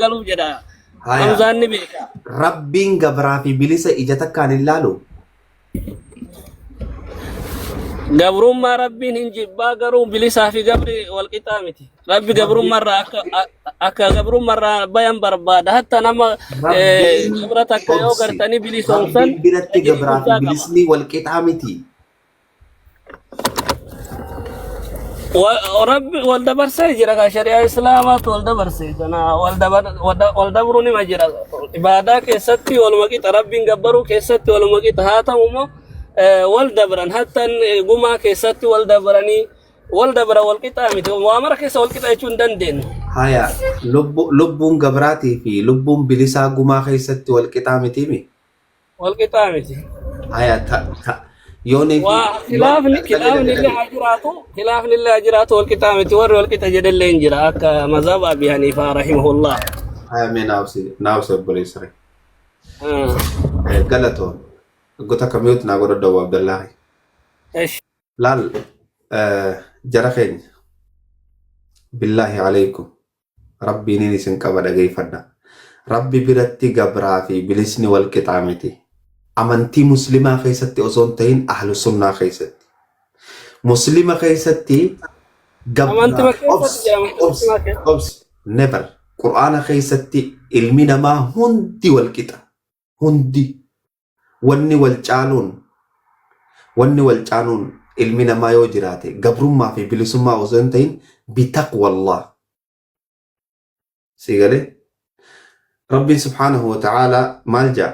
قالوا جدا هايا أمزان بيكا ربين قبرا في بلسة إجتك كان اللالو قبرون ما ربي هنجي باقروا بلسا في قبري والقتامتي ربي قبرون مرة أكا قبرون مرة بيان بربادة حتى نما ربين قبرتك أبسي يوغرتني بلسون ربين سن برتي أجيب قبرا في كنتا قبا بلسني والكتامتي وربي والدبر سيجرا شريعة إسلامات والدبر سيجنا والدبروني مجرا إبادة كيستي والمكيت ربي قبرو كيستي والمكيت هاتا وما والدبران حتى قما كيستي والدبراني والدبر والكتامي وامر كيس والكتا يكون دندن هايا لبون قبراتي في لبون بلسا قما خيست والكتامتي مي والكتامي هايا يوني في وخلاف خلاف لله أجراته والكتامي ور والكتا جدل لينجرا كمذهب أبي حنيفة رحمه الله هايا مي ناوسي بوليسري قالتو قلت كميوت ناقول الدو عبد الله ايش لال جرخين بالله عليكم ربي نيني سنكبر غيفنا ربي برتي قبرا في بلسني والكتامتي أمنتي مسلمة خيستي أصنتين أهل السنة خيستي مسلمة خيستي أمانتي قبرا ما كيف أبس نبر قرآن خيستي علمنا ما هندي والكتاب هندي wanni wal caaluun ilmi namaa yoo jiraate gabrummaa fi bilisummaa osoo hin ta'in bitaqwallah sigale rabbiin subhaanahu wa ta'aalaa maal jaa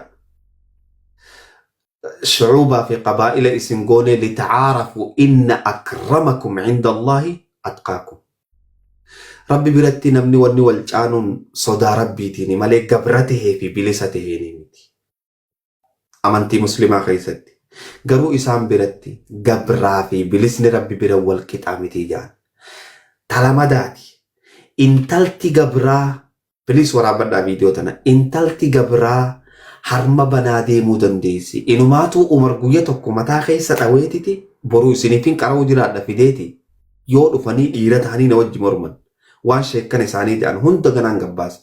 shucuubaa fi qabaa'ila isin goone litacaarafuu inna akramakum cinda allaahi atqaakum rabbi biratti namni wanni wal caaluun sodaa rabbiitiini malee gabra tahee fi bilisa taheeni miti amantii muslimaa keessatti garuu isaan biratti gabraa fi bilisni rabbi bira wal qixaa miti jaan talamadaati intalti gabraa bilis waraabadhaa viidiyoo tana intalti gabraa harma banaa deemuu dandeessi inumaatu umar guyya tokko mataa keessa dhaweetiti boruu isiniifin qara'uu jiraadha fideeti yoo dhufanii dhiira ta'anii na wajji morman waan sheekkan isaanii ta'an hunda ganaan gabbaas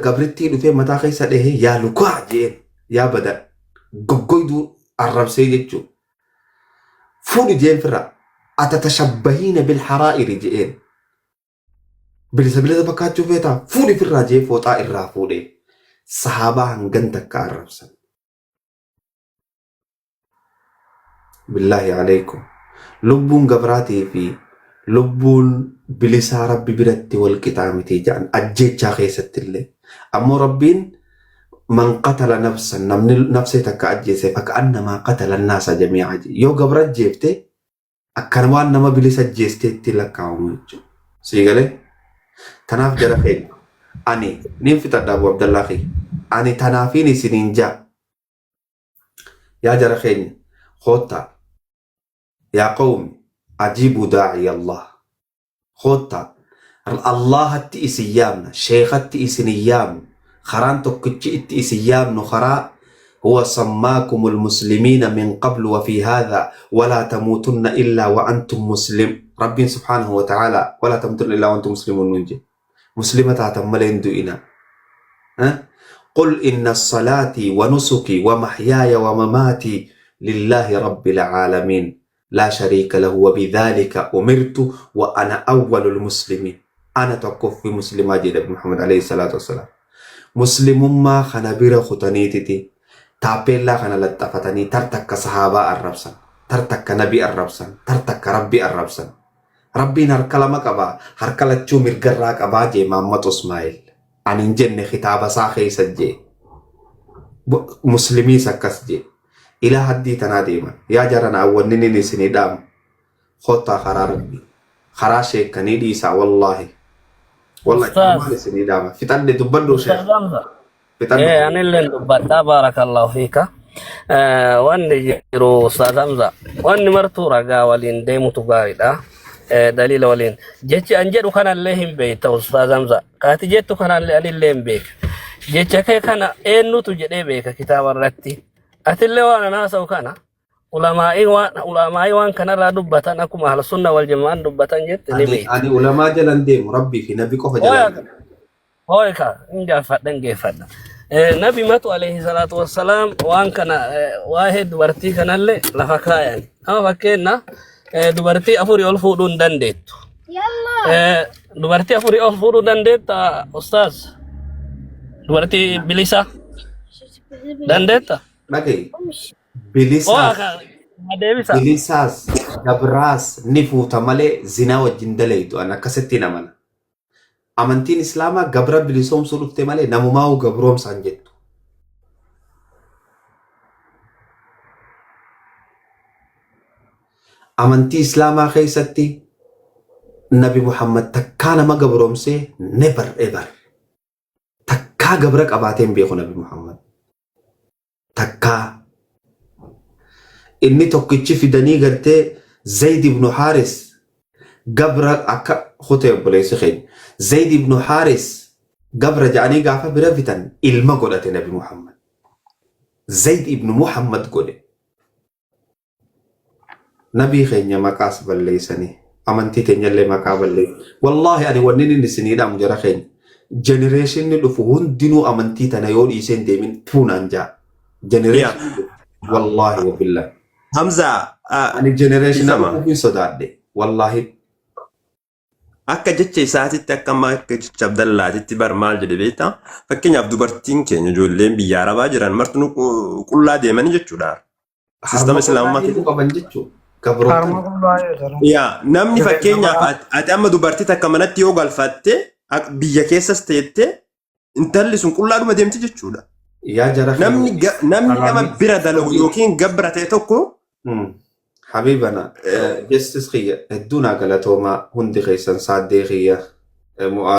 gabritti dhufee mataa keessa dhahee yaa lukaa jeen yaa bada goggoyduu arrabsee jechuu fuudhi jeen firra atatashabbahiina bilharaa'iri jeen bilisa fakkaachuu feetaa fuudhi firraa jee fooxaa irraa fuudhee sahaabaa hangan takka arrabsan billaahi alaykum lubbuun gabraatii fi lubbuun bilisaa rabbi biratti wal qixaa miti jedhan ajjechaa keessatti illee ammoo rabbiin man qatala nafsan namni nafsee takka ajjeese fakkaannamaa qatala naasa jamii'a yoo gabra ajjeefte akkana waan nama bilisa ajjeesteetti lakkaawamu jechuudha siigalee tanaaf jara keenya ani nin fixadha Abu Abdallah ani tanaafiin isiniin jaa yaa jara keenya khoota yaa qawmi ajibu daa'i Allah خوتا الله تي اسيامنا شيخ تي اسنيام خران توكتشي تي اسيام نخرا هو سماكم المسلمين من قبل وفي هذا ولا تموتن الا وانتم مسلم ربي سبحانه وتعالى ولا تموتن الا وانتم مسلمون ننجي مسلمة تملين دوئنا قل ان الصلاة ونسكي ومحياي ومماتي لله رب العالمين لا شريك له وبذلك أمرت وأنا أول المسلمين أنا توقف في مسلمة جدا محمد عليه الصلاة والسلام مسلم ما خنبير ختنيتي تابيلا خنا لطفتني ترتك صحابة الربسن ترتك نبي الربسن ترتك ربي الربسن ربي نركلمك أبا هركلت شو مرقراك أبا جي محمد إسماعيل عن جنة خطابة ساخي سجي مسلمي سكس جي إلى حدي تناديما يا جرنا أول نيني سندام خطة خرار ربي خراشة كنيدي سا والله كمان سندام في تند دبندو شيخ في تند إيه أنا اللي دبتا بارك الله فيك واني جيرو أستاذ حمزة واني مرتو رقا ولين ديمو تبارد دليل ولين جيتي أنجدو كان اللهم بيت أستاذ حمزة كاتي جيتو كان اللهم بيك جيتي كان إنو تجدي بيك كتاب الرتي أتلي وانا ناسا وكانا علماء وان كان لا دبتان أكو أهل السنة والجماعة دبتان جت أنا علماء جلان ديم ربي في نبي كوفا جلان هويكا إنجا فدن جيفدن نبي ماتو عليه الصلاة والسلام وان كان واحد دبرتي كان اللي لفكا يعني أما فكينا دبرتي أفوري ألفودون دندت يلا دبرتي أفوري ألفودون دندت أستاذ دبرتي بليسا دندت Dhaga'i. Bilisaas, Deebisa. bilisaas, gabraas ni fuuta malee zinaa wajjin dalaytu an akkasitti namana. Amantiin Islaamaa gabra bilisoomsuu dhufte malee namumaa gabroomsaan jettu. Amantii Islaamaa keessatti Nabi Muhammad takkaa nama gabroomsee never ever. Takkaa gabra qabaateen beeku Nabi Muhammad. Takkaa. Inni tokkichi fidanii gartee Zayd ibn Haris gabra akka hotee obboleessi keenya. Zayd ibn Haris gabra ja'anii gaafa bira fitan ilma godhate Nabi Muhammad. Zayd ibn Muhammad godhe. Nabii keenya maqaas balleessanii amantii teenyallee maqaa balleessu. Wallahi ani wanni inni isiniidhaam jara keenya. Generationni dhufu hundinuu amantii tana yoo dhiiseen deemin fuunaan ja'a. Generation wallahi wa billahi. Hamza Ani generation nama hin sodaadhe. Wallahi. akka jecha isaatitti akka amma akka jecha Abdallaatitti bar maal jedhe beektaa? Fakkeenyaaf dubartiin keenya ijoolleen biyya Arabaa jiran martuu qullaa deemanii jechuudha. Sistama Islaamummaa keessatti qaban jechuudha. Gabroota. Yaa namni fakkeenyaaf ati amma dubartii takka manatti yoo galfatte biyya keessas teettee intalli sun qullaadhuma deemti jechuudha. Yaa jara. Namni nama bira dalagu yookiin gabbara ta'e tokko حبيبنا جستس خيا الدونا قالتهما هندي خيسان صادي خيا